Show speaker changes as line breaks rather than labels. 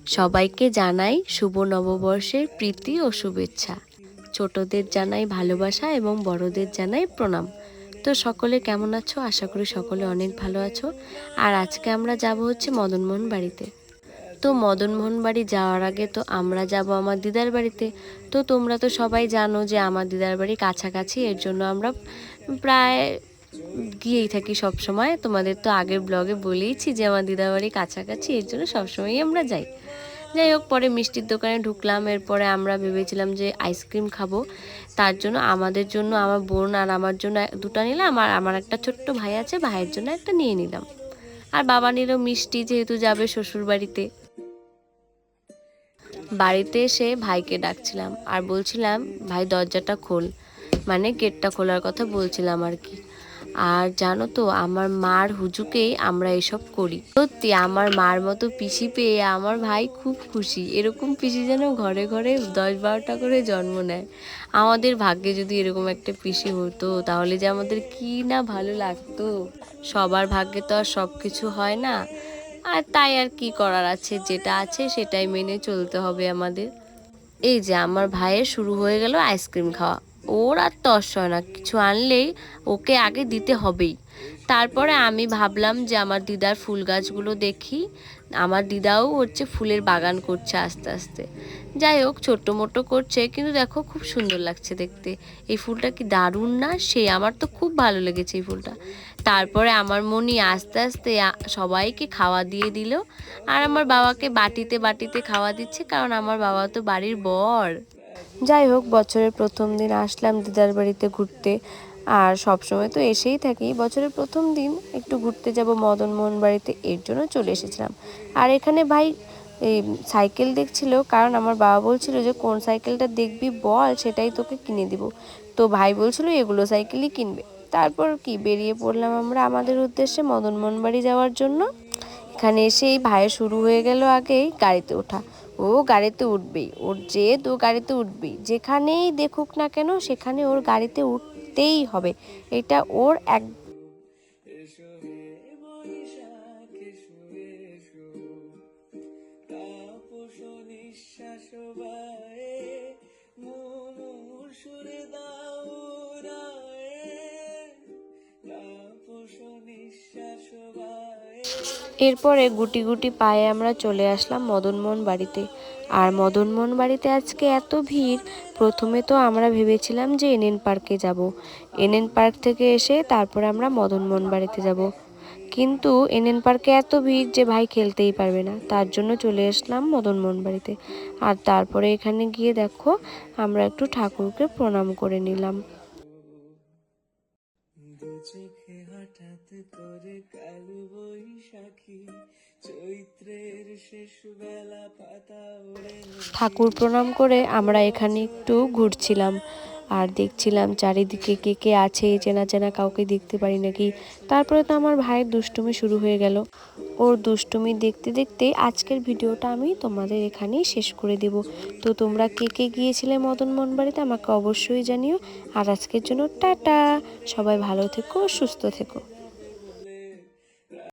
সবাইকে জানাই শুভ নববর্ষের প্রীতি ও শুভেচ্ছা। ছোটদের জানাই ভালোবাসা এবং বড়দের জানাই প্রণাম। তো সকলে কেমন আছো? আশা করি সকলে অনেক ভালো আছো। আর আজকে আমরা যাব হচ্ছে মদনমোহন বাড়িতে। তো মদনমোহন বাড়ি যাওয়ার আগে তো আমরা যাব আমার দিদার বাড়িতে। তো তোমরা তো সবাই জানো যে আমার দিদার বাড়ি কাছাকাছি, এর জন্য আমরা প্রায় গিয়েই থাকি সব সময়। তোমাদের তো আগের ব্লগে বলেইছি যে আমার দিদার বাড়ি কাছাকাছি, এর জন্য সবসময়ই আমরা যাই। যাই হোক, পরে মিষ্টির দোকানে ঢুকলাম। এরপরে আমরা ভেবেছিলাম যে আইসক্রিম খাবো, তার জন্য আমাদের জন্য, আমার বোন আর আমার জন্য দুটো নিলাম, আর আমার একটা ছোট্ট ভাই আছে, ভাইয়ের জন্য একটা নিয়ে নিলাম। আর বাবা নিল মিষ্টি, যেহেতু যাবে শ্বশুর বাড়িতে। বাড়িতে এসে ভাইকে ডাকছিলাম আর বলছিলাম, ভাই দরজাটা খোল, মানে গেটটা খোলার কথা বলছিলাম আর কি। আর জানো তো, আমার মার হুজুকেই আমরা এসব করি। সত্যি আমার মার মতো পিসি পেয়ে আমার ভাই খুব খুশি। এরকম পিসি যেন ঘরে ঘরে 10-12টা করে জন্ম নেয়। আমাদের ভাগ্যে যদি এরকম একটা পিসি হতো তাহলে যে আমাদের কি না ভালো লাগতো। সবার ভাগ্যে তো আর সব কিছু হয় না, আর তাই আর কি করার আছে, যেটা আছে সেটাই মেনে চলতে হবে আমাদের। এই যে আমার ভাইয়ের শুরু হয়ে গেল আইসক্রিম খাওয়া। ওর আর তর সয় না, কিছু আনলেই ওকে আগে দিতে হবেই। তারপরে আমি ভাবলাম যে আমার দিদার ফুল গাছগুলো দেখি। আমার দিদাও হচ্ছে ফুলের বাগান করছে আস্তে আস্তে। যাই হোক, ছোট্ট মোটো করছে, কিন্তু দেখো খুব সুন্দর লাগছে দেখতে। এই ফুলটা কি দারুণ না? আমার তো খুব ভালো লেগেছে এই ফুলটা। তারপরে আমার মনি আস্তে আস্তে সবাইকে খাওয়া দিয়ে দিল। আর আমার বাবাকে বাটিতে বাটিতে খাওয়া দিচ্ছে, কারণ আমার বাবা তো বাড়ির বর। যাই হোক, বছরের প্রথম দিন আসলাম দিদার বাড়িতে ঘুরতে। আর সবসময় তো এসেই থাকি, বছরের প্রথম দিন একটু ঘুরতে যাব মদনমোহন বাড়িতে, এর জন্য চলে এসেছিলাম। আর এখানে ভাই এই সাইকেল দেখছিল, কারণ আমার বাবা বলছিল যে কোন সাইকেলটা দেখবি বল, সেটাই তোকে কিনে দিব। তো ভাই বলছিল এগুলো সাইকেলই কিনবে। তারপর কি বেরিয়ে পড়লাম আমরা আমাদের উদ্দেশ্যে মদনমোহন বাড়ি যাওয়ার জন্য। এখানে এসে এই ভাইয়ের শুরু হয়ে গেল আগেই গাড়িতে ওঠা। ও গাড়িতে উঠবেই, ওর জেদ, ও গাড়িতে উঠবেই। যেখানেই দেখুক না কেন সেখানে ওর গাড়িতে উঠতেই হবে। এটা ওর এক। এরপরে গুটি গুটি পায়ে আমরা চলে আসলাম মদনমোহন বাড়িতে। আর মদনমোহন বাড়িতে আজকে এত ভিড়। প্রথমে তো আমরা ভেবেছিলাম যে এনএন পার্কে যাব, এনএন পার্ক থেকে এসে তারপরে আমরা মদনমোহন বাড়িতে যাব। কিন্তু এনএন পার্কে এত ভিড় যে ভাই খেলতেই পারবে না, তার জন্য চলে আসলাম মদনমোহন বাড়িতে। আর তারপরে এখানে গিয়ে দেখো আমরা একটু ঠাকুরকে প্রণাম করে নিলাম। চোখে হঠাৎ করে কালো বৈশাখী, চৈত্রের শেষ বেলা পাতা ওড়ে। ঠাকুর প্রণাম করে আমরা এখানে একটু ঘুরছিলাম আর দেখছিলাম চারিদিকে কে কে আছে, চেনা চেনা কাউকে দেখতে পারি নাকি। তারপরে তো আমার ভাইয়ের দুষ্টুমি শুরু হয়ে গেল। ওর দুষ্টুমি দেখতে দেখতে আজকের ভিডিওটা আমি তোমাদের এখানেই শেষ করে দেব। তো তোমরা কে কে গিয়েছিলে মদনমোহন বাড়িতে আমাকে অবশ্যই জানিও। আর আজকের জন্য টাটা, সবাই ভালো থেকো, সুস্থ থেকো।